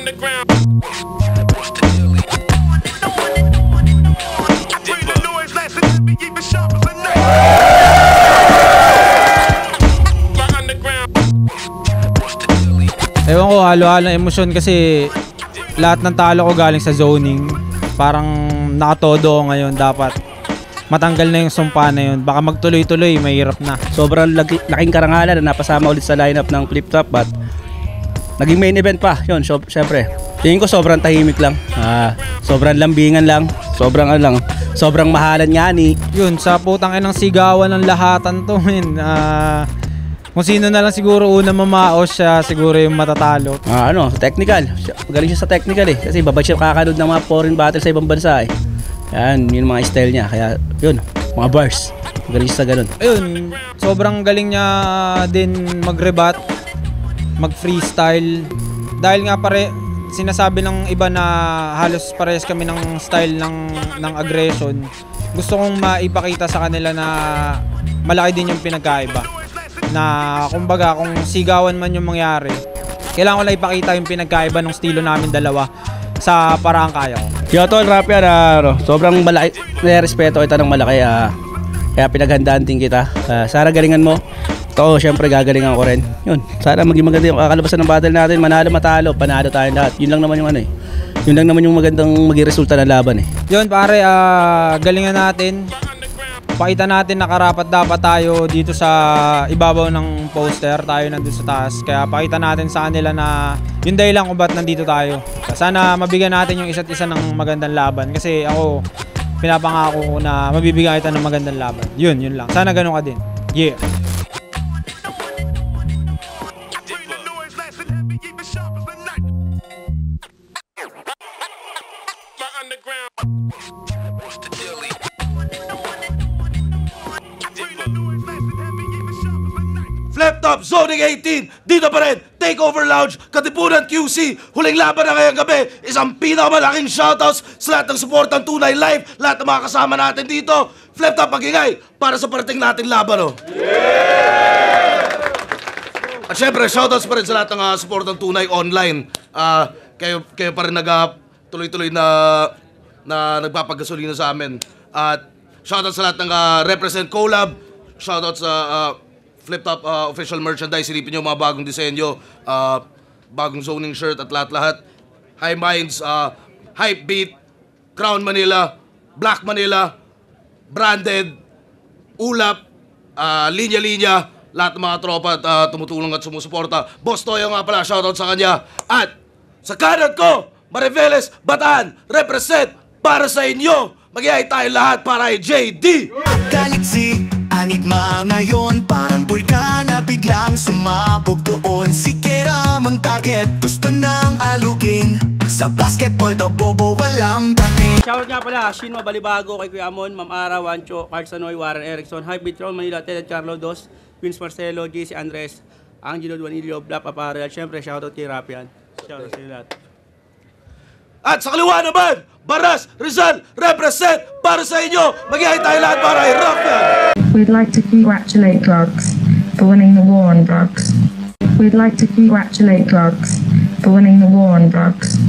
Ewan ko, halo-halo ng emosyon kasi lahat ng talo ko galing sa zoning. Parang nakatodo ko ngayon, dapat matanggal na yung sumpa na yun. Baka magtuloy-tuloy, mahirap na. Sobrang laking karangalan na napasama ulit sa lineup ng Flip Top, but naging main event pa. Yun, syempre. Tingin ko sobrang tahimik lang. Sobrang lambingan lang. Sobrang mahalan nga ni. Yun, sa putang inang sigawan ng lahatan to, men. Kung sino na lang siguro una mamaos siya, siguro yung matatalo. Technical. Magaling siya sa technical eh. Kasi babay siya kakanood ng mga foreign battle sa ibang bansa eh. Yan, yun mga style niya. Kaya yun, mga bars. Magaling siya sa ganun. Ayun, sobrang galing niya din mag-rebat, mag-freestyle. Dahil nga sinasabi ng iba na halos parehas kami ng style ng aggression. Gusto kong maipakita sa kanila na malaki din yung pinagkaiba. Na kumbaga kung sigawan man yung mangyari, kailangan ko lang ipakita yung pinagkaiba ng estilo namin dalawa sa paraang kaya ko. Yo tol, Rapian, sobrang malaki, respeto kita ng malaki, kaya pinaghandaan din kita. Sana galingan mo. Ito, syempre gagalingan ko rin. Yun, sana maging maganda yung kakalabasan ng battle natin. Manalo, matalo, panalo tayong lahat. Yun lang naman yung yun lang naman yung magandang maging resulta ng laban eh. Yun pare, galingan natin. Pakita natin na karapat dapat tayo dito sa ibabaw ng poster, tayo nandun sa taas. Kaya pakita natin sa kanila na yung dahilan kung ba't nandito tayo. Sana mabigyan natin yung isa't isa ng magandang laban. Kasi ako, pinapangako ko na mabibigyan kita ng magandang laban. Yun lang. Sana ganun ka din. Yeah. Flip Top, Zoning 18, dito pa rin, Takeover Lounge, Katipunan QC, huling laban na ngayong gabi, isang pinakamalaking shoutouts sa lahat ng supportang Tunay Live, lahat ng mga kasama natin dito. Flip Top, magingay para sa parating nating laban, oh. Yeah! At syempre, shoutouts pa rin sa lahat ng supportang Tunay online. Kayo pa rin tuloy-tuloy na nagpapagasolina sa amin. At shoutouts sa lahat ng Represent Collab, shoutouts sa Flip Top official merchandise, silipin nyo mga bagong disenyo, bagong zoning shirt at lahat-lahat. High Minds, Hype Beat, Crown Manila, Black Manila, Branded, Ulap, Linya-Linya, lahat ng mga tropa at tumutulong at sumusuporta. Boss Toyo nga pala, shoutout sa kanya. At sa kanan ko, Mariveles, Bataan, represent para sa inyo. Magyayay tayo lahat para kay JD. Galaxy, anigma ngayon, parang bulkan na biglang sumabog doon. Si Kera mang target, gusto nang alukin. Sa basketball daw bobo walang dating. Shoutout nga pala, Shinwa Balibago, kay Kuya Amon, Ma'am Ara, Wancho, Carl Sanoy, Warren Erickson, Hype Crown Manila, Ted Carlo Dos, Vince Marcelo, JC Andres, Angelo Duanilio, Black Apparel. Siyempre, shoutout kay Rapian. Shoutout sa lahat. At sa kaliwa naman, Baras, Rizal, represent para sa inyo. Magyayay tayo lahat para kay Rapian. We'd like to congratulate Drugs for winning the war on drugs. We'd like to congratulate Drugs for winning the war on drugs.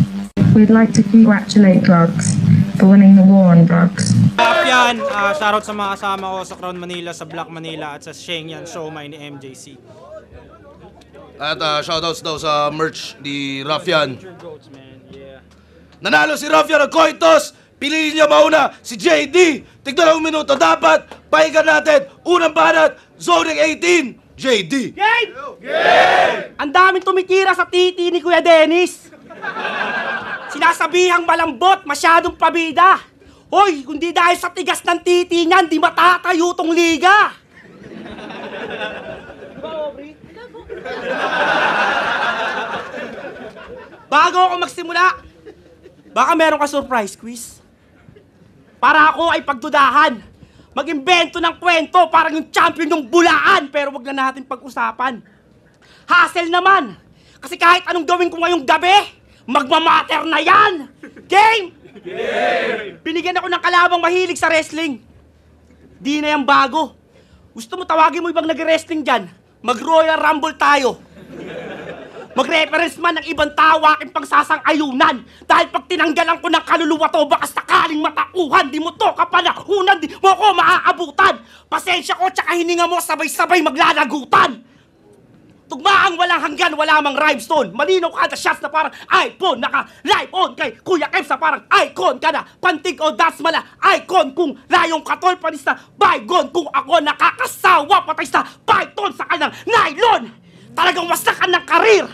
We'd like to congratulate Drugs for winning the war on drugs. Rapian, shoutout sa mga kasama ko sa Crown Manila, sa Black Manila at sa Shenyang Showmai ni MJC. At shoutouts daw sa merch ni Rafian. Nanalo si Rafian ng coin toss. Piliin niya mauna si JD. Tignan 2 minuto dapat. Pahingan natin. Unang banat, Zoning 18, JD. Game! Game! Ang daming tumikira sa titi ni Kuya Dennis. Sinasabihang malambot, masyadong pabida. Hoy, kung di dahil sa tigas ng titi niyan, di matatayo tong liga. Bago ako magsimula, baka meron ka surprise quiz. Para ako ay pagdudahan. Mag-imbento ng kwento parang yung champion ng bulaan, pero wag na natin pag-usapan. Hassle naman. Kasi kahit anong gawin ko ngayong gabi, magmamatter na yan. Game! Game! Binigyan ako ng kalabang mahilig sa wrestling. Di na yan bago. Gusto mo tawagin mo ibang nag-wrestling dyan? Mag-Royal Rumble tayo. Mag-reference man ng ibang tao aking pagsasang-ayunan. Dahil pag tinanggalan ko ng kaluluwa to, baka sakaling matakuhan. Di mo to kapanahunan, di mo ko maaabutan. Pasensya ko, tsaka hininga mo, sabay-sabay maglalagutan. Tugmaang walang hanggan, wala mang rhymestone. Malinaw kada shots na parang iPhone. Naka-live on kay Kuya Kev sa parang icon ka na. Pantig o dasmala, icon. Kung layong katol, panis na bygone. Kung ako nakakasawa, patay sa python sa kanyang nylon. Talagang wasakan ng karir.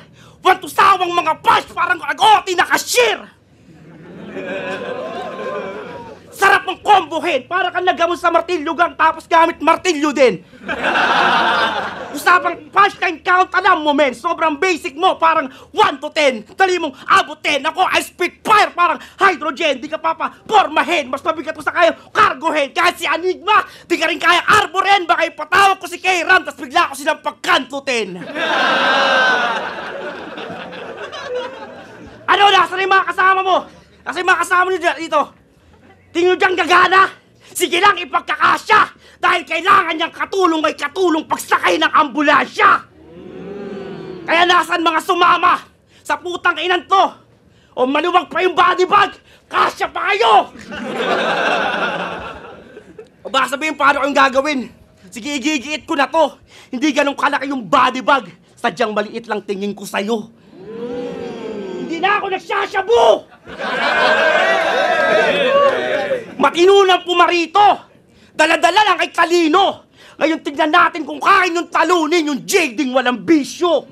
Wantusawang mga punch, parang agoti na cashier. Sarap ng kombohin. Para kang nagamon sa martilyo gang tapos gamit martilyo din. Usapang punchline count, alam mo men. Sobrang basic mo, parang 1 to 10. Dali mong abutin. Ako, I spit fire, parang hydrogen. Di ka papapormahin. Mas mabigat ko sa kaya cargohead. Kahit si Enigma, di ka rin kaya arboren. Baka ipatawag ko si K-Ram, tas bigla ko silang pagkantutin. Ano, nasa na yung mga kasama mo? Nasa yung mga kasama nyo dito? Tingin nyo diyang gagana? Sige lang, ipagkakasya! Dahil kailangan niyang katulong may katulong pagsakay ng ambulansya! Kaya nasan mga sumama sa putang inan to? O maluwag pa yung body bag, kasya pa kayo! O baka sabihin paano kayong gagawin? Sige, igigiit ko na to. Hindi ganun kalaki yung body bag. Sadyang maliit lang tingin ko sa'yo. Hindi na ako nagsasyabu! Matinunang pumarito! Dala-dala lang kay Kalino! Ngayon tignan natin kung kain yung talunin yung jading walang bisyo!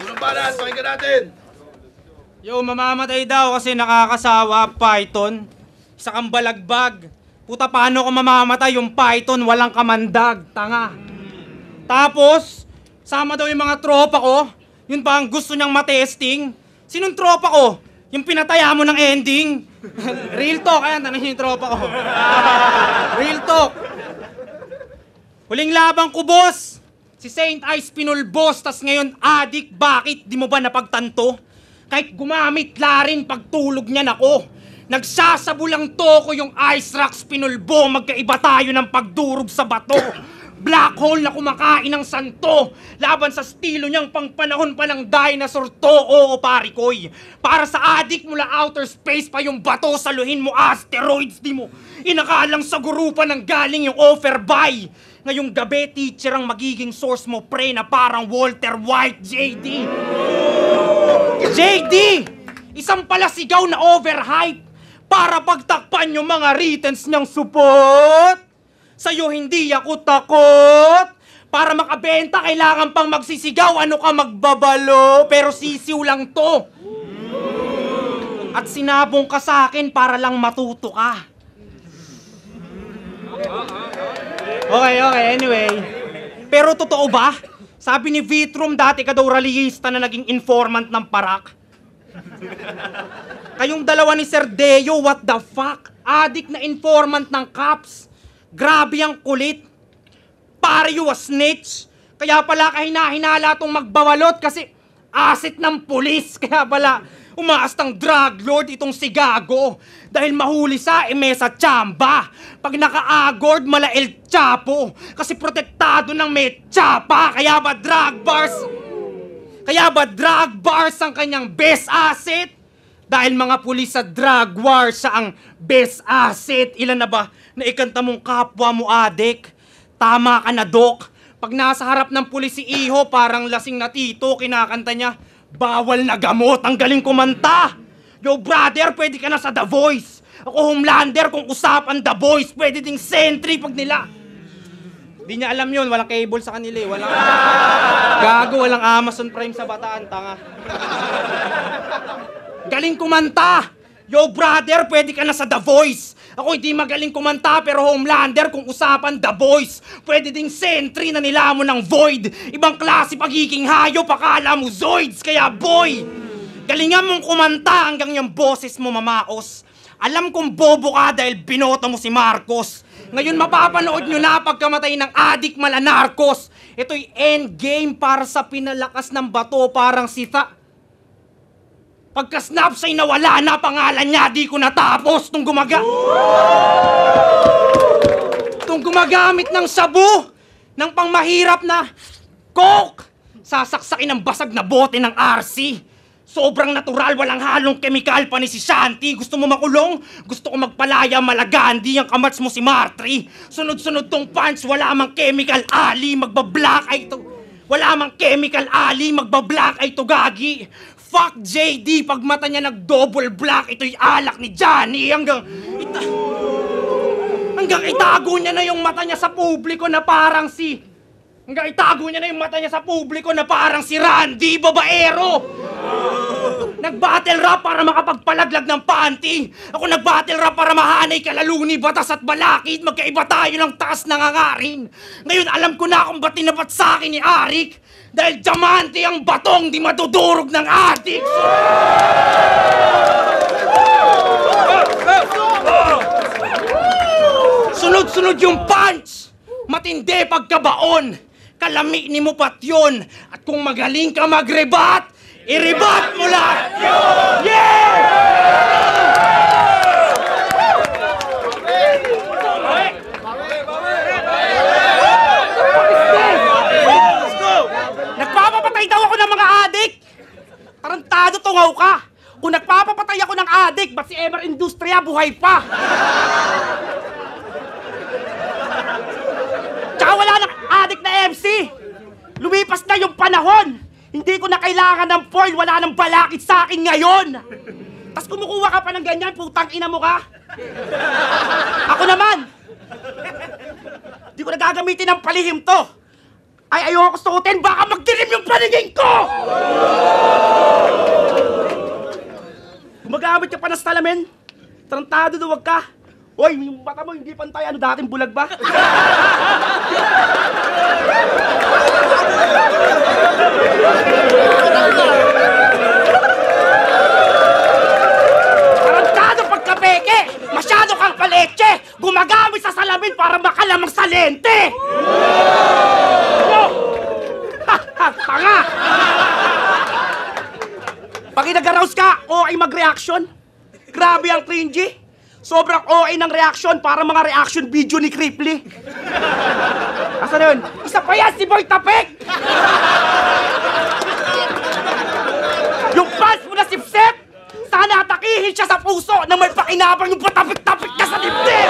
Unang balas, pakinggan natin! Yo, mamamatay daw kasi nakakasawa, python. Isa kang balagbag. Puta, paano ko mamamatay yung python? Walang kamandag, tanga. Tapos, sama daw yung mga tropa ko. Yun ba ang gusto niyang matesting? Sinong tropa ko? Yung pinataya mo ng ending? Real talk, ayan, tanong yung tropa ko. Real talk. Huling labang ko, boss. Si Saint Ice pinulbos, tas ngayon adik, bakit? Di mo ba napagtanto? Kahit gumamit larin pagtulog niyan ako. Nagsasabulang toko yung ice rocks pinulbo, magkaiba tayo ng pagdurog sa bato. Black hole na kumakain ng santo. Laban sa estilo niyang pangpanahon pa ng dinosaur to, oo parikoy. Para sa adik mula outer space pa yung bato, saluhin mo asteroids, di mo inakalang sa gurupa ng galing yung offer buy. Ngayong gabi, teacher ang magiging source mo, pre, na parang Walter White, JD. JD! Isang palasigaw na overhype para pagtakpan yung mga writtens niyang support. Sa'yo hindi ako takot. Para makabenta, kailangan pang magsisigaw. Ano ka magbabalo? Pero sisiw lang to. At sinabong ka sa akin para lang matuto ka. Okay, anyway. Pero totoo ba? Sabi ni Vitrum, dati ka daw rallyista na naging informant ng parak. Kayong dalawa ni Sir Deo, what the fuck? Adik na informant ng cops. Grabe ang kulit. Pare, you a snitch. Kaya pala kahina-hinala tong magbawalot kasi asset ng pulis. Kaya pala umaastang drug lord itong si Gago. Dahil mahuli sa sa tsamba. Pag naka-agord, mala El Chapo. Kasi protektado ng may tsapa. Kaya ba drug bars ang kanyang best asset? Dahil mga pulis sa drug war siya ang best asset. Ilan na ba na ikanta mong kapwa mo, adik? Tama ka na, Dok. Pag nasa harap ng pulis si Iho, parang lasing na tito, kinakanta niya, bawal na gamot, ang galing kumanta. Yo, brother, pwede ka na sa The Voice. Ako, Homelander, kung usapan The Voice, pwede ding Sentry pag nila. Di niya alam yun, walang cable sa kanila eh. Walang Gago, walang Amazon Prime sa Bataan, tanga. Galing kumanta! Yo, brother, pwede ka na sa The Voice. Ako hindi magaling kumanta, pero Homelander, kung usapan The Voice, pwede ding Sentry na nilamon ng Void. Ibang klase pagiging hayop, akala mo Zoids, kaya boy! Galingan mong kumanta hanggang yung boses mo mamaos. Alam kong bobo ka dahil binoto mo si Marcos. Ngayon mapapanood nyo na pagkamatay ng adik mala narcos. Ito'y endgame para sa pinalakas ng bato, parang sita. Pagka-snap sa'y nawala na pangalan niya, di ko natapos tung gumagamit ng sabu. ng pangmahirap na Coke! Sasaksakin ng basag na bote ng RC. Sobrang natural, walang halong kemikal pa ni si Shanti. Gusto mo makulong? Gusto ko magpalaya malagandi ang kamats mo si Martri. Sunod-sunod tong punch, wala mang chemical ali, magbablack ay to. Wala mang chemical ali, magbablack ay to gagi. Fuck JD, pag mata niya nag-double black, ito'y alak ni Johnny. Hanggang itago niya na yung mata niya sa publiko na parang si... Hanggang itago niya na yung mata niya sa publiko na parang si Randy, babaero! Nag-battle rap para makapagpalaglag ng panty. Ako nag-battle rap para mahanay kalaluni, batas at balakid. Magkaiba tayo ng taas ng hangarin. Ngayon alam ko na kung ba't tinapat sa akin ni Arik. Dahil diamante ang batong di madudurog ng adik. Sunod-sunod yung punch. Matindi pagkabaon. Kalami ni mo pat yun. At kung magaling ka mag-rebat, i-rebat mo lahat yun! Yeah! Nagpapapatay daw ako ng mga adik! Tarantado tungaw ka! Kung nagpapapatay ako ng adik, ba't si Emer Industria buhay pa? Tsaka wala nang adik na MC! Lumipas na yung panahon! Hindi ko na kailangan ng foil, wala nang balakid sa akin ngayon! Tas kumukuha ka pa ng ganyan, putang ina mo ka! Ako naman! Di ko na gagamitin ng palihim to! Ay, ayoko suotin, baka magdilim yung paningin ko! Gumagamit ka pa ng salamin? Tarantado na wag ka! Hoy, yung mata mo hindi pantay, ano dating bulag ba? Tarantado pagkapeke! Masyado kang paleche! Gumagamit sa salamin para makalamang sa lente! Tanga! Pag inag-arouse ka, o ay mag-reaction. Grabe ang cringy. Sobrang OA ng reaction para mga reaction video ni Cripply. Asa na yun? Isa pa yan, si Boy Tapik! Yung fans mo na sip-sip, sana atakihin siya sa puso na may pakinabang yung patapik-tapik ka sa dibdib!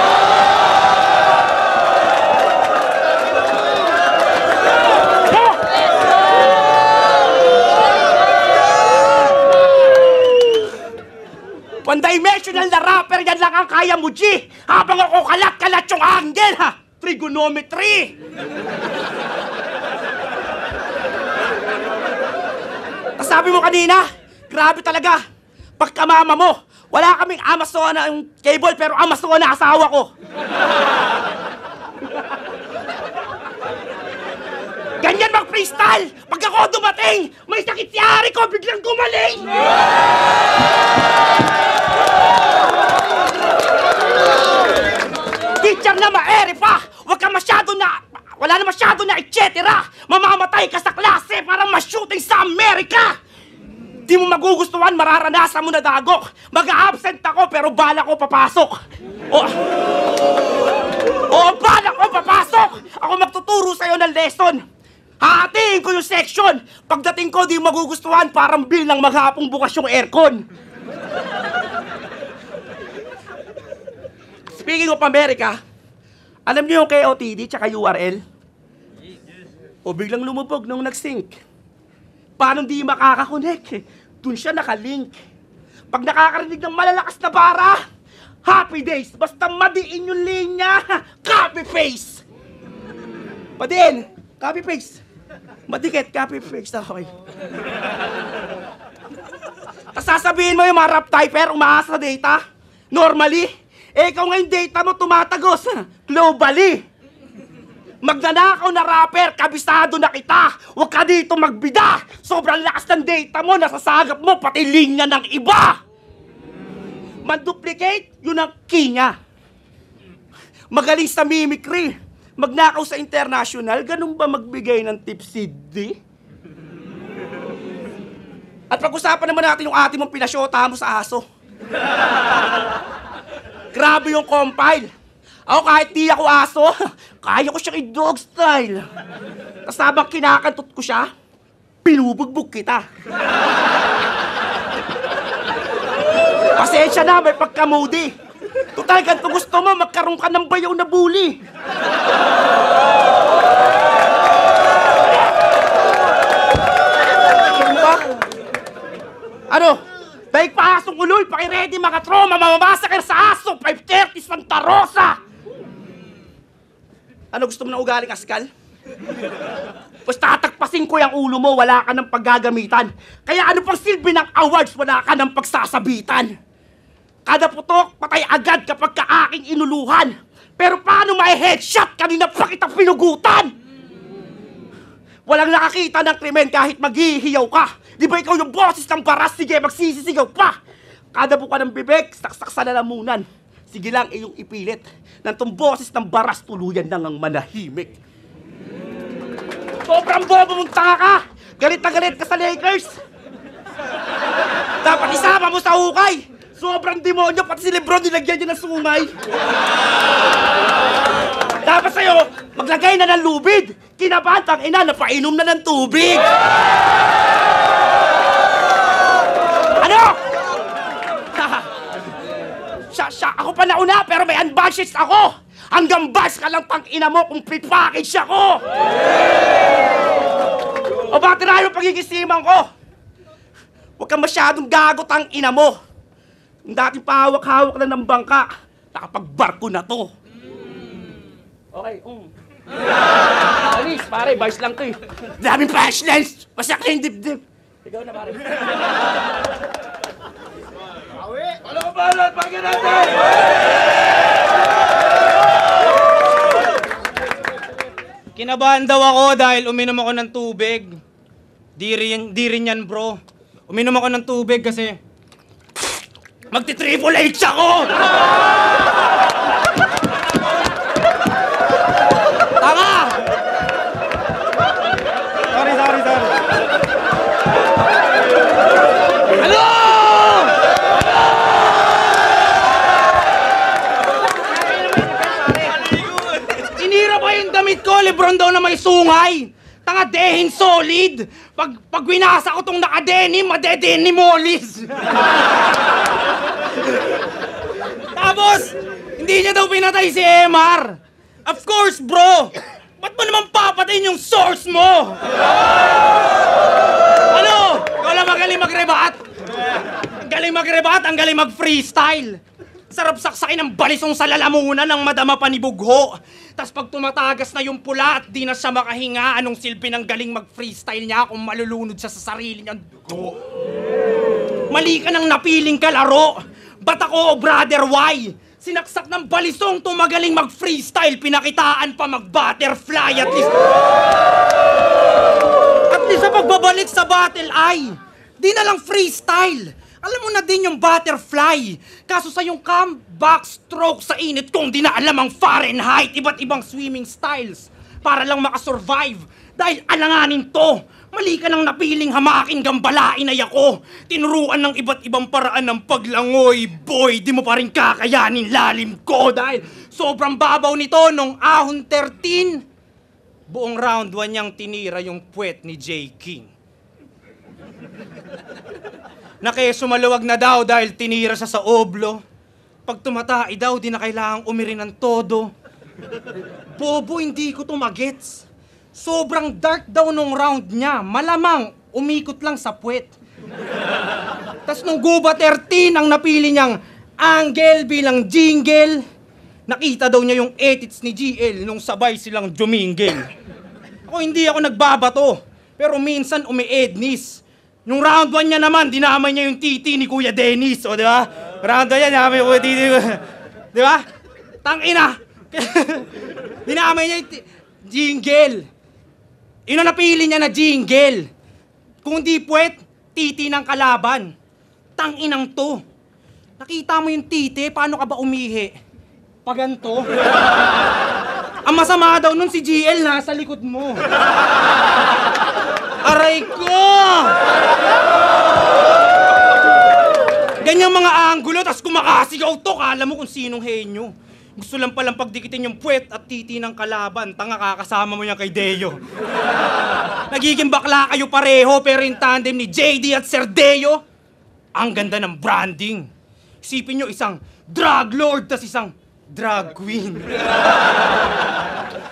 One-dimensional na rapper, yan lang ang kaya mo, G! Habang ako kalat-kalat yung angle, ha! Trigonometry! Tas sabi mo kanina, grabe talaga. Pagkamama mo, wala kaming Amazona yung cable, pero Amazona asawa ko. Ganyan mag-freestyle! Pag ako dumating, may sakit si Ari ko, biglang gumaling! Teacher na maere pa! Huwag ka masyado na... Wala na masyado na etcetera! Mamamatay ka sa klase para ma-shooting sa Amerika! Di mo magugustuhan, mararanasan mo na dagok! Mag-a-absent ako pero bala ko papasok! Bala ko papasok! Ako magtuturo sa'yo ng lesson! Hahatiin ko yung section! Pagdating ko, di mo magugustuhan, parang bill ng maghapong bukas yung aircon! Speaking of America, alam niyo yung KOTD tsaka URL? O biglang lumubog nung nag-sync. Paano di makakakonek? Doon siya nakalink. Pag nakakarinig ng malalakas na bara, happy days, basta madiin yung linya, copy-paste! Padiin, copy-paste. Madikit, copy-paste, okay. Tapos sasabihin mo yung mga rap typer, umaasa sa data, normally, ikaw nga yung data mo tumatagos, globally. Magnanakaw na rapper, kabisado na kita. Huwag ka dito magbida. Sobrang lakas ng data mo, nasasagap mo, pati linya ng iba. Man-duplicate, yun ang key niya. Magaling sa mimicry. Magnakaw sa international, ganun ba magbigay ng tip si D? At pag-usapan naman natin yung ate mong pinasyota mo sa aso. Grabe yung compile. Ako kahit di ako aso, kaya ko siyang i-dog style. Tapos habang kinakantot ko siya, pinubugbog kita. Pasensya na, may pagkamudi. Total, ganito gusto mo, magkaroon ka ng bayaw na bully. Ano? Daig pa asong uloy, pakiready mga troma, mamamasakir sa aso, 5:30 Santa Rosa! Ano gusto mo na ugaling askal? Pues tatakpasin ko yung ulo mo, wala ka ng paggagamitan. Kaya ano pang silbi ng awards, wala ka ng pagsasabitan. Kada putok, patay agad kapag ka-aking inuluhan. Pero paano may headshot kanina pa kita pinugutan? Walang nakakita ng krimen kahit maghihiyaw ka. Di ba ikaw yung boses ng baras? Sige, magsisisigaw pa. Kada buka ng bibig, saksak sa lalamunan. Sige lang, iyong ipilit. Nantong boses ng baras, tuluyan nang ang manahimik. Sobrang bobo mong tanga ka! Galit na galit ka sa Lakers! Dapat isama mo sa hukay! Sobrang demonyo, pati si Lebron nilagyan niya ng sungay! Dapat sa'yo, maglagay na ng lubid! Kinabantang ina, napainom na ng tubig! Ano? Ako pa nauna, pero may unbudgets ako! Hanggang bash ka lang tang-ina mo kung pre-package ako! O bakit na yung pagigisiman ko? Huwag kang masyadong gago tang-ina mo! Yung dating pahawak-hawak na ng bangka, nakapagbarko na to. Okay, Alis, pare, bars lang to eh. Daming pashlines! Masakit yung dibdib. Ikaw na, pare. Ano ka balot? Pagyan natin! Kinabahan daw ako dahil uminom ako ng tubig. Di rin yan, bro. Uminom ako ng tubig kasi Magti-triple H ako! Tanga! Sorry. Ano? Inira ba yung damit ko? Lebron daw na may sungay. Tanga, dehin solid. Pag winasa ko tong nakadenim, madedenim molis. Tapos, hindi niya daw pinatay si MR. Of course, bro. Ba't mo naman papatayin yung source mo? Ano? Ikaw lang magaling mag-rebat. Ang galing mag-rebat, ang galing mag-freestyle. Sarap saksakin ng balisong sa lalamunan ng madama pa ni Bugho. Tas pag tumatagas na yung pula at di na siya makahinga, anong silbi ng galing mag-freestyle niya kung malulunod siya sa sarili niyang dugo? Mali ka ng napiling kalaro. Ba't ako, brother, why? Sinaksak ng balisong tumagaling mag-freestyle, pinakitaan pa mag-butterfly at least. At least sa pagbabalik sa battle ay, di na lang freestyle. Alam mo na din yung butterfly. Kaso sa yung backstroke sa init kung di na alam ang Fahrenheit, iba't ibang swimming styles para lang makasurvive. Dahil alanganin to, mali ka nang napiling hamakin gambalain ay ako. Tinuruan ng iba't ibang paraan ng paglangoy. Boy, di mo pa rin kakayanin lalim ko dahil sobrang babaw nito nung ahon 13. Buong round 1 niyang tinira yung puwet ni J. King. Nakeso maluwag na daw dahil tinira siya sa oblo. Pag tumatay daw, di na kailangang umirin ng todo. Bobo, hindi ko to magets. Sobrang dark daw nung round niya. Malamang, umikot lang sa puwet. Tas nung guba 13, ang napili niyang angle bilang jingle. Nakita daw niya yung edits ni GL nung sabay silang jumingle. Ako hindi ako nagbabato, pero minsan umi-ednis. Nung round 1 niya naman, dinamay niya yung titi ni Kuya Dennis, o di ba? Round 1 niya, dinamay yung titi ko. Di ba? Tangina! Dinamay niya yung jingle. Yun ang napili niya na jingle. Kung di puwet, titi ng kalaban. Tanginang to. Nakita mo yung titi, paano ka ba umihi? Paganto. Ang masama daw nun si GL nasa likod mo. Aray ko! Ganyang mga anggulo, tas kumakasigaw to, kala mo kung sinong henyo. Gusto lang palang pagdikitin yung puwet at titi ng kalaban. Tanga, kakasama mo yan kay Deo. Nagiging bakla kayo pareho, pero yung tandem ni JD at Sir Deo, ang ganda ng branding. Isipin nyo, isang drug lord tas isang drag queen.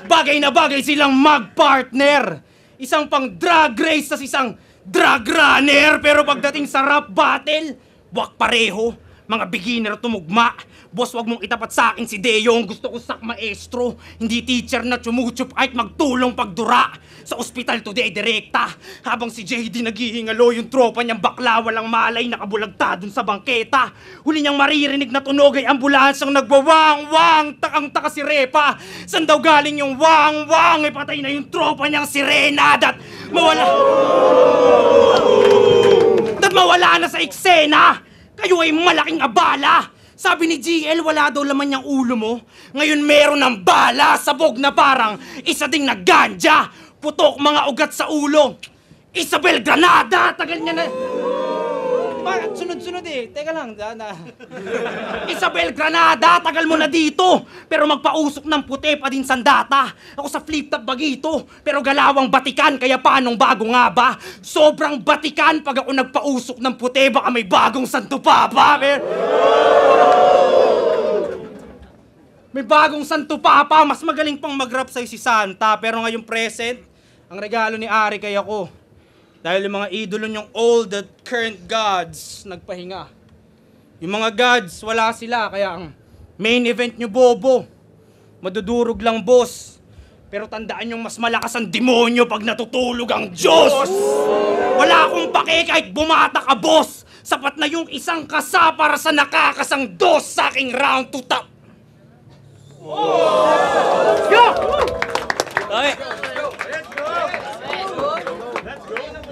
Bagay na bagay silang mag-partner. Isang pang drag race tas isang drag runner. Pero pagdating sa rap battle, wak pareho. Mga beginner tumugma. Boss, wag mong itapat sa akin si Deo. Ang gusto ko sak maestro. Hindi teacher na chumuchup kahit magtulong pagdura. Sa ospital today, direkta. Habang si JD naghihingalo, yung tropa niyang bakla walang malay, nakabulagta dun sa bangketa. Huli niyang maririnig na tunog ay ambulansyang nagwawang-wang. Takang-taka si Repa. San daw galing yung wang-wang? Ay patay na yung tropa niyang sirena. Dat mawala na sa eksena. Kayo ay malaking abala. Sabi ni GL, wala daw laman niyang ulo mo. Ngayon meron ng bala, sabog na parang isa ding na ganja. Putok mga ugat sa ulo. Isabel Granada, tagal niya na. Sunod-sunod eh. Teka lang. Isabel Granada, tagal mo na dito. Pero magpausok ng puti pa din sandata. Ako sa flip-top bagito. Pero galawang batikan, kaya paanong bago nga ba? Sobrang batikan pag ako nagpausok ng puti. Baka may bagong santo papa. May bagong santo papa. Mas magaling pang mag-rap sa'yo si Santa. Pero ngayong present, ang regalo ni Ari kay ako. Dahil yung mga idolo niyong old at current gods nagpahinga. Yung mga gods, wala sila. Kaya ang main event niyo, bobo. Madudurog lang, boss. Pero tandaan yung mas malakas ang demonyo pag natutulog ang Diyos. Wala akong pake kahit bumata ka, boss. Sapat na yung isang kasa para sa nakakasang dos sa aking round to top. Yo! Okay.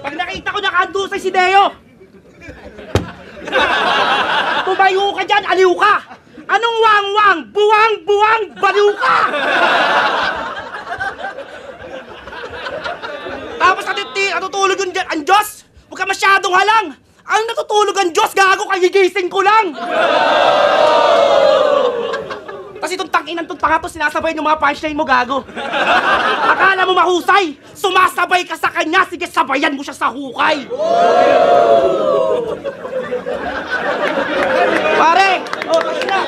Pag nakita ko nakandusay si Deo, tumayo ka dyan, aliw ka! Anong wang-wang? Buwang-buwang, baliw ka! Tapos natutulog yung ang Diyos? Huwag ka masyadong halang! Ang natutulog ang Diyos, gago, kagigising ko lang! Kasi itong tang-inan itong tanga to, sinasabay ng mga punchline mo, gago. Akala mo mahusay, sumasabay ka sa kanya, sige sabayan mo siya sa hukay. Pare, kasi na.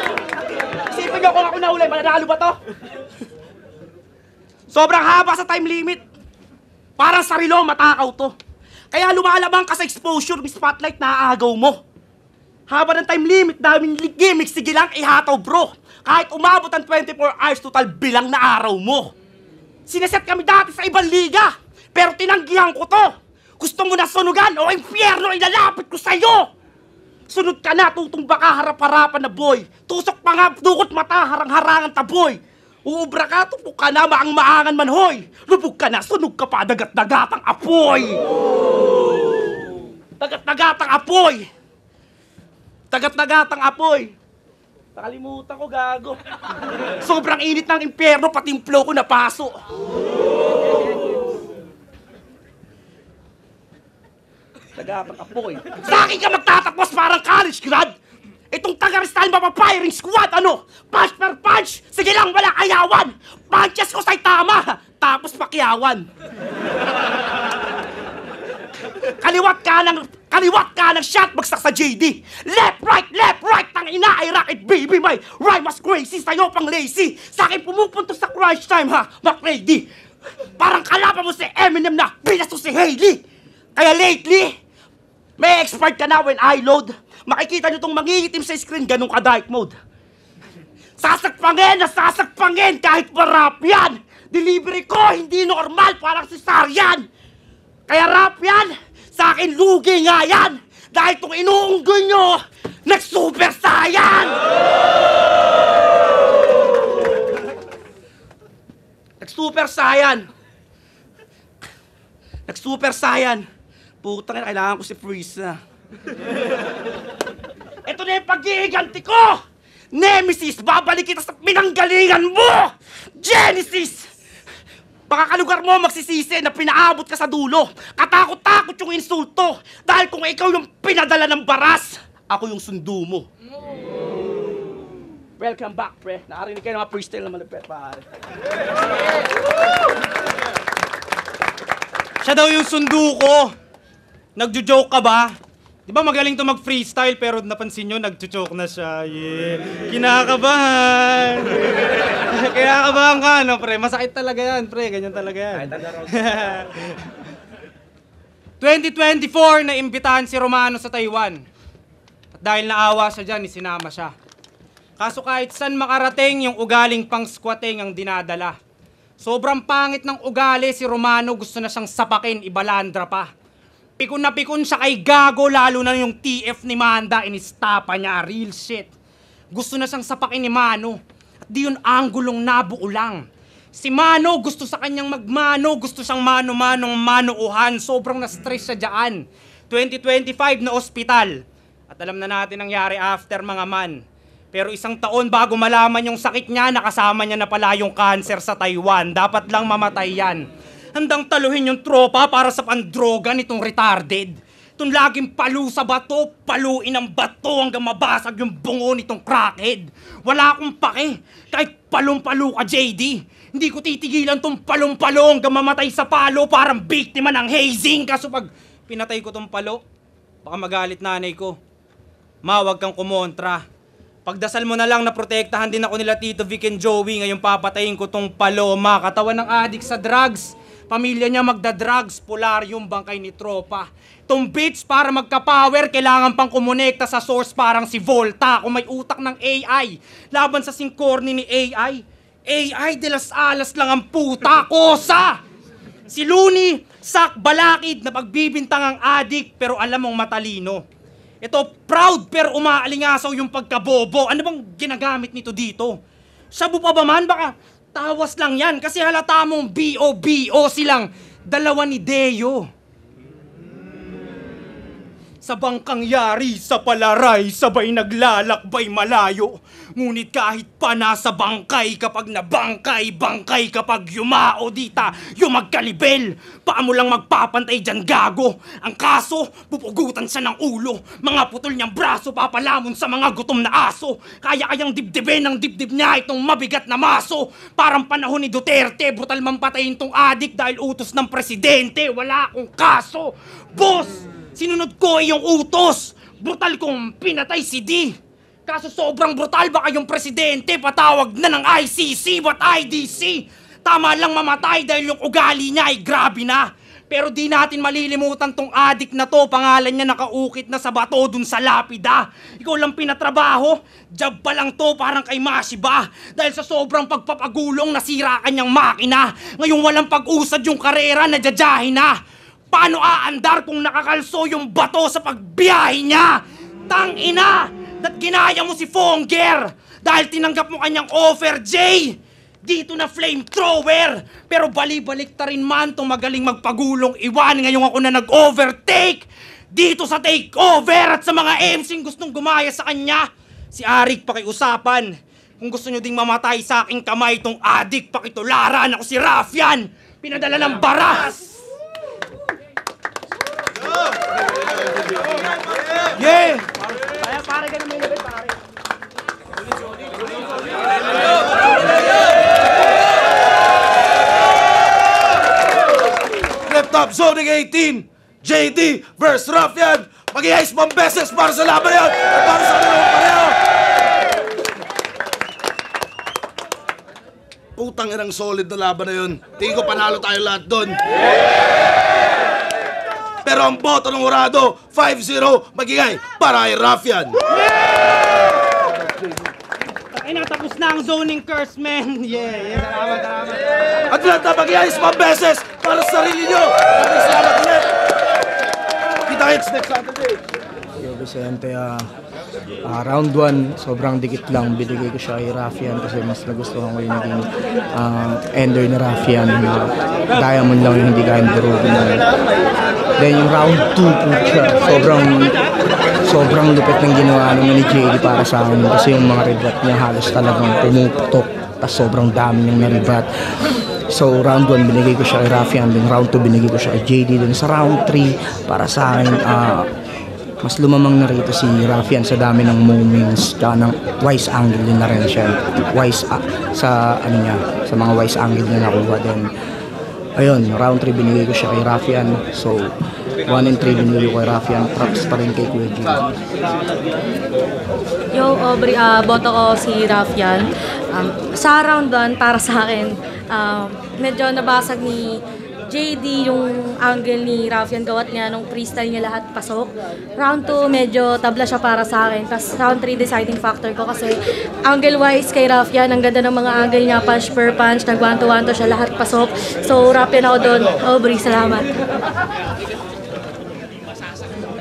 Isipin nyo kung ako nahuli, mananalo ba to? Sobrang haba sa time limit. Parang sarilo, matakaw to. Kaya lumalabang ka sa exposure, may spotlight na aagaw mo. Haba ng time limit, daming gimmicks, sige lang, ihataw bro. Kahit umabot ang 24 hours, total bilang na araw mo. Sineset kami dati sa ibang liga, pero tinanggihan ko to. Gusto mo na sunugan o impyerno ilalapit ko sa'yo. Sunod ka na, tutumba ka harap-harapan na boy. Tusok pa nga, dukot mata, harang-harangan taboy. Uubra ka, tupok ka na, maang-maangan man hoy. Lubog ka na, sunog ka pa, dagat-dagatang apoy. Dagat-dagatang apoy. Dagat-dagatang apoy. Nakalimutan ko, gago. Sobrang init ng impyerno, pati yung flow ko napaso. Dagatang apoy. Sa akin ka magtatapos parang college grad. Itong taga-Rizal mapapiring squad, ano? Punch per punch! Sige lang, wala kayawan! Punches ko sa'y tama! Tapos pakyawan. Kaliwat ka ng shot, bagsak sa JD. Left, right, tangina ay rocket baby. My rhyme was crazy, sa'yo pang lazy. Sa akin pumupunto sa crunch time, ha? McLady. Parang kalaban mo si Eminem na binasto si Hailey. Kaya lately, may expert ka na when I load. Makikita nyo itong mangingitim sa screen, ganun ka dark mode. Sasakpangin kahit marap yan. Delivery ko, hindi normal, parang cesarean. Kaya rap yan, sa akin lugi nga yan. Dahil itong inuunggoy nyo, nag-super saiyan! Nag-super saiyan. Nag-super saiyan. Putang ina, kailangan ko si Freeze na. Ito na yung paghihiganti ko! Nemesis, babalik kita sa pinanggalingan mo! Genesis! Baka kalugar mo magsisisi na pinaabot ka sa dulo. Katakot-takot yung insulto. Dahil kung ikaw yung pinadala ng baras, ako yung sundo mo. Welcome back, pre. Nakarinig kayo ng mga freestyle naman, pre, pare. Siya daw yung sundo ko. Nagjo-joke ka ba? Di ba magaling to mag-freestyle pero napansin nyo, nagjo-joke na siya. Yeah. Kinakabahan. Kinakabahan ka, no, pre? Masakit talaga yan, pre. Ganyan talaga yan. 2024 na imbitahan si Romano sa Taiwan. At dahil naawa siya dyan, isinama siya. Kaso kahit saan makarating, yung ugaling pang squatting ang dinadala. Sobrang pangit ng ugali si Romano, gusto na siyang sapakin, ibalandra pa. Pikon na pikon siya kay Gago, lalo na yung TF ni Manda, inistapa niya, real shit. Gusto na siyang sapakin ni Mano. At di yun anggulong nabuo lang. Si Mano gusto sa kanyang magmano, gusto siyang mano-manong manuuhan. Sobrang na-stress siya dyan. 2025 na ospital. At alam na natin ang nangyari after mga man. Pero isang taon bago malaman yung sakit niya, nakasama niya na pala yung cancer sa Taiwan. Dapat lang mamatay yan. Handang taluhin yung tropa para sa pandroga nitong retarded. Itong laging palu sa bato, paluin ang bato hanggang mabasag yung bungo nitong crackhead. Wala akong pake, kahit palong-palo ka, JD. Hindi ko titigilan tong palong-palo hanggang mamatay sa palo, parang biktima ng hazing. Kaso pag pinatay ko tong palo, baka magalit nanay ko. Ma, wag kang kumontra. Pagdasal mo na lang na protektahan din ako nila Tito Vic and Joey, ngayon papatayin ko tong paloma. Katawan ng adik sa drugs. Pamilya niya magda-drugs, Polarium, bangkay ni tropa. Itong bitch para magka-power, kailangan pang kumonekta sa source parang si Volta. Kung may utak ng AI, laban sa singkorni ni AI. AI de las alas lang ang puta, kosa! Si Looney, sak balakid na pagbibintang ang adik pero alam mong matalino. Ito, proud pero umaalingasaw yung pagkabobo. Ano bang ginagamit nito dito? Sabu pa ba man? Baka tawas lang yan kasi halata mong B.O.B.O. silang dalawa ni Deo. Sa bangkang yari, sa palaray, sabay naglalakbay malayo. Ngunit kahit pa nasa bangkay, kapag nabangkay, bangkay kapag yumao dita, yung magkalibel. Paano lang magpapantay dyan, gago? Ang kaso, pupugutan siya ng ulo. Mga putol niyang braso, papalamon sa mga gutom na aso. Kaya-kayang dibdibin ng dibdib niya itong mabigat na maso. Parang panahon ni Duterte, brutal mampatayin tong adik dahil utos ng presidente. Wala akong kaso. Boss! Sinunod ko yung utos. Brutal kong pinatay si D. Kaso sobrang brutal, baka yung presidente patawag na ng ICC, but IDC. Tama lang mamatay dahil yung ugali niya ay grabe na. Pero di natin malilimutan tong adik na to. Pangalan niya nakaukit na sa bato dun sa lapida. Ikaw lang pinatrabaho. Job pa lang to, parang kay Mashiba. Dahil sa sobrang pagpapagulong, nasira kanyang makina. Ngayon walang pag-usad yung karera, nadyajahin na. Paano aandar kung nakakalso yung bato sa pagbiyahe niya? Tangina! Dat ginaya mo si Fonger dahil tinanggap mo kanyang offer, Jay! Dito na flamethrower! Pero bali-balik ta rin man tong magaling magpagulong iwan. Ngayong ako na nag-overtake! Dito sa takeover at sa mga MC'ng gustong gumaya sa kanya. Si Arik pakiusapan. Kung gusto nyo ding mamatay sa aking kamay tong adik, pakitularan ako si Rafian! Pinadala ng baras! Yeah! Kaya pare ka na may labit, pare. Flip Top Zoning 18, JD vs. Rafian. Mag-i-ice pang beses para sa laban na yun at para sa kanilang pareho. Putang inang solid na laban na yun. Tingin ko panalo tayo lahat doon. Pero ang boto ng Horado, 5-0, magigay para kay Rafian. Ay, natapos na ang zoning curse, man. Yeah, salamat. At lahat na mag-i-ice pang beses para sa sarili nyo. Maraming salamat ulit. Kita-kits next Saturday. Yo, Vicente, round 1, sobrang dikit lang. Binigay ko siya kay Rafian kasi mas nagustuhan ko yung naging ender ni Rafian na diamond lang yung hindi kayang durugin na. Then yung round 2, sobrang lupit ng ginawa naman ni JD para sa akin kasi yung mga rebat niya halos talagang pumuputok tapos sobrang dami niyang naribat. So round 1 binigay ko siya kay Rafian, then round 2 binigay ko siya kay JD. Then sa round 3 para sa akin mas lumamang na rito si Raffian sa dami ng moments tsaka ng wise angle din na rin siya. Wise sa ano niya, sa mga wise angle na nakuha din. Ayun, round 3 binigay ko siya kay Raffian. So, 1 and 3 binigay ko kay Raffian. Props pa rin kay Kuya G. Yo, Aubrey, boto ko si Raffian. Sa round 1, para sa akin, medyo nabasag ni JD yung angle ni Raffian, gawat niya nung freestyle niya lahat pasok. Round 2, medyo tabla siya para sa akin. Tapos round 3, deciding factor ko kasi angle-wise kay Raffian, ang ganda ng mga angle niya, punch per punch, nag 1-to-1 to siya, lahat pasok. So, Raffian ako doon. Aubrey, salamat.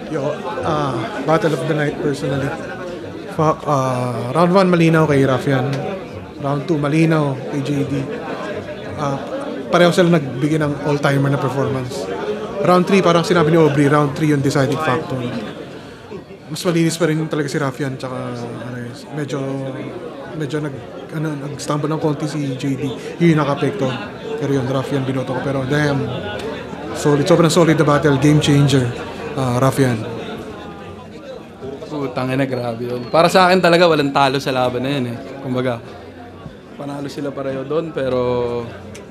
Yo, Battle of the Night personally. Round 1 malinaw kay Raffian. Round 2 malinaw kay JD. Pareho sila nagbigay ng all-timer na performance. Round 3 parang sinabi ni Aubrey, round 3 yung deciding factor. Mas malinis pa rin talaga si Raffian, tsaka medyo nag-stumble ng konti si JD. Yun yung nakapekto. Pero yun, Raffian binoto ko. Pero damn, solid, sobrang solid na battle, game changer. Raffian. Putang ina, grabe yun. Para sa akin talaga walang talo sa laban na yun eh. Kumbaga, panalo sila pareho doon pero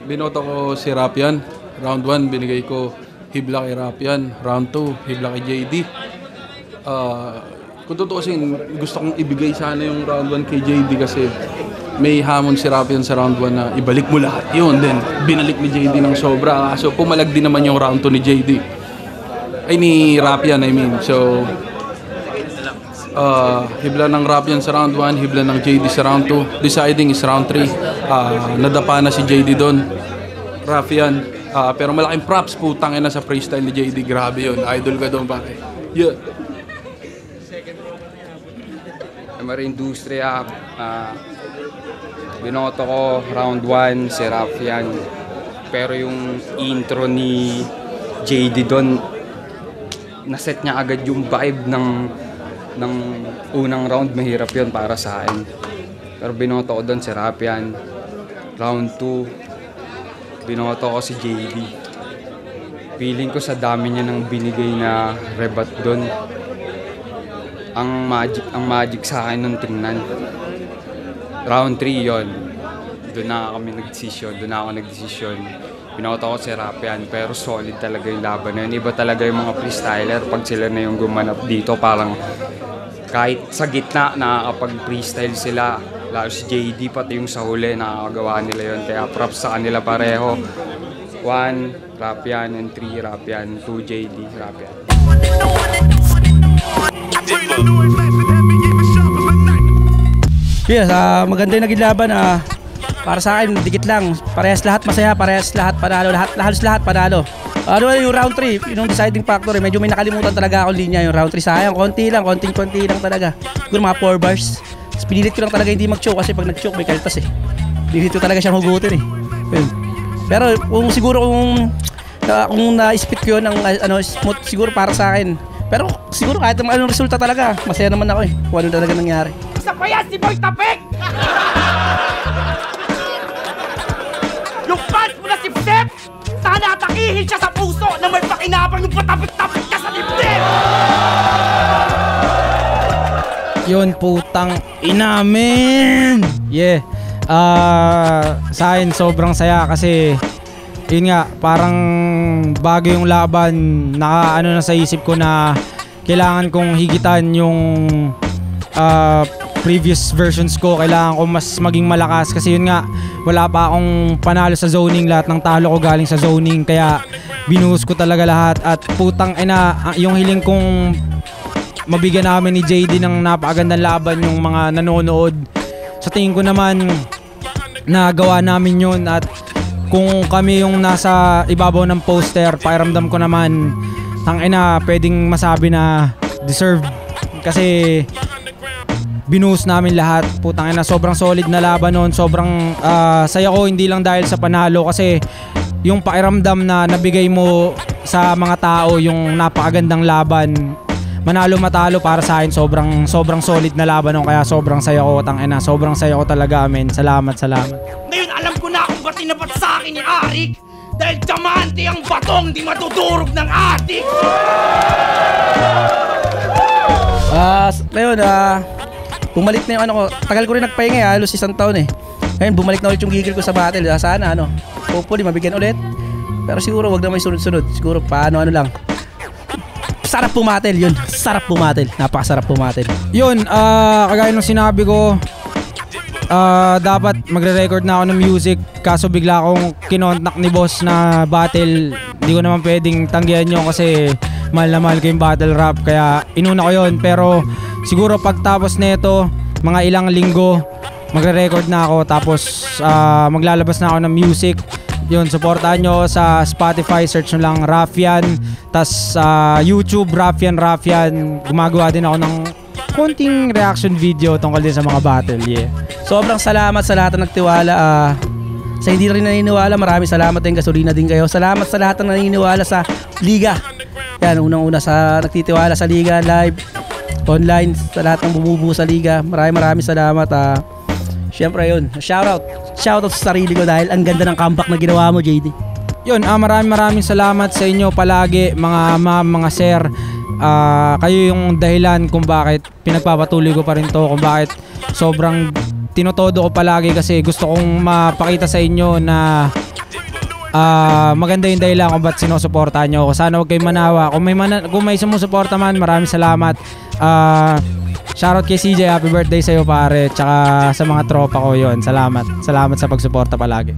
binoto ko si Raffian. Round 1 binigay ko hibla kay Raffian. Round 2 hibla kay JD. Kung totoo kasi gusto kong ibigay sana yung round 1 kay JD kasi may hamon si Raffian sa round 1 na ibalik mo lahat yun. Then binalik ni JD ng sobra. So pumalag din naman yung round 2 ni JD. Ay ni Raffian, I mean. So hibla ng Raffian sa round 1, hibla ng JD sa round 2. Deciding is round 3. Nadapa na si JD doon. Raffian. Pero malaking props, putang ina sa freestyle ni JD. Grabe yun. Idol ka doon, pare. Yeah. Industriya, binoto ko round 1 si Raffian. Pero yung intro ni JD doon, naset niya agad yung vibe ng unang round. Mahirap yun para sa akin. Pero binoto ko doon si Raffian. Round 2, binoto ko si JD. Feeling ko sa dami niya ng binigay na rebat doon. Ang magic sa akin nung tingnan. Round 3 yon. Doon na kami nagdesisyon. Binoto ko si Raffian, pero solid talaga yung laban na yun. Iba talaga yung mga freestyler pag sila na yung gumanap dito. Parang kahit sa gitna nakakapag-freestyle sila. Lalo si JD, pati yung sa huli nakakagawa nila yun. Kaya props sa kanila pareho. 1, Raffian, and 3, Raffian, 2, JD, Raffian. Yes, maganda yung naging laban. Para sa akin, dikit lang. Parehas lahat masaya, parehas lahat panalo, halos lahat panalo. Yung round 3, yung deciding factor, medyo may nakalimutan talaga akong linya yung round 3. Sayang, konti lang talaga. Siguro mga 4 bars. Pinilit ko lang talaga hindi mag-choke kasi pag nag-choke may kaltas eh. Pinilit ko talaga siyang hugutin eh. Pero kung na-spit ko yun, smooth siguro para sa akin. Pero siguro kahit anong resulta talaga, masaya naman ako eh. Kung ano talaga nangyari. Isa pa yan si Boy Tapik! Yung pants mo na sip-sip, sana atakihin siya sa puso na may pakinabang yung patapik-tapik ka sa dibdib! Yun, putang inamin! Yeah. Sa akin, sobrang saya kasi yun nga, parang bago yung laban, na sa isip ko na kailangan kong higitan yung previous versions ko. Kailangan ko mas maging malakas kasi yun nga, wala pa akong panalo sa zoning. Lahat ng talo ko galing sa zoning, kaya binuhos ko talaga lahat. At putang ina, yung hiling kong mabigyan namin ni JD ng napakagandang laban yung mga nanonood. Sa tingin ko naman, nagawa namin yun. At kung kami yung nasa ibabaw ng poster, pakiramdam ko naman, tangina, pwedeng masabi na deserved. Kasi binuhos namin lahat. Putang ina, sobrang solid na laban nun. Sobrang saya ko, hindi lang dahil sa panalo, kasi yung pakiramdam na nabigay mo sa mga tao, yung napakagandang laban, manalo matalo, para sa akin sobrang solid na laban nun. Kaya sobrang saya ko, tangina, sobrang saya ko talaga, men. Salamat. Ngayon alam ko na kung ba't tinapat sa akin ni Arik. Dahil diamante ang batong di matudurog ng adik. yun, bumalik na yung ano ko. Tagal ko rin nagpahinga, halos 1 taon eh. Ngayon, bumalik na ulit yung gigil ko sa battle. Sana, hopefully, mabigyan ulit. Pero siguro, wag na may sunod-sunod. Siguro, paano lang. Sarap pumatel, yun. Sarap pumatel. Napakasarap pumatel. Yun, kagaya nung sinabi ko, dapat magre-record na ako ng music. Kaso bigla akong kinontak ni boss na battle. Hindi ko naman pwedeng tanggihan nyo kasi mahal na mahal ko yung battle rap. Kaya inuna ko yun. Pero siguro pagtapos nito, mga ilang linggo, magre-record na ako. Tapos maglalabas na ako ng music. Yun, supportahan nyo sa Spotify, search nyo lang Raffian. Tas YouTube, Raffian. Gumagawa din ako ng konting reaction video tungkol din sa mga battle, yeah. Sobrang salamat sa lahat ng nagtiwala. Sa hindi rin naniniwala, maraming salamat din, gasolina din kayo. Salamat sa lahat ng naniniwala sa Liga. Yan, unang-una sa nagtitiwala sa Liga Live, online, sa lahat ng bumubuo sa Liga. Maraming salamat. Siyempre yun, shoutout sa sarili ko dahil ang ganda ng comeback na ginawa mo, JD. Yun, maraming salamat sa inyo palagi, mga ma'am, mga sir. Kayo yung dahilan kung bakit pinagpapatuloy ko pa rin to, kung bakit sobrang tinotodo ko palagi kasi gusto kong mapakita sa inyo na maganda yung dahilan kung ba't sinusuportahan nyo ako. Sana huwag kayong manawa. Kung may sumusuporta man, maraming salamat. Shoutout kay CJ, happy birthday sa'yo pare. Tsaka sa mga tropa ko yun. Salamat sa pagsuporta palagi.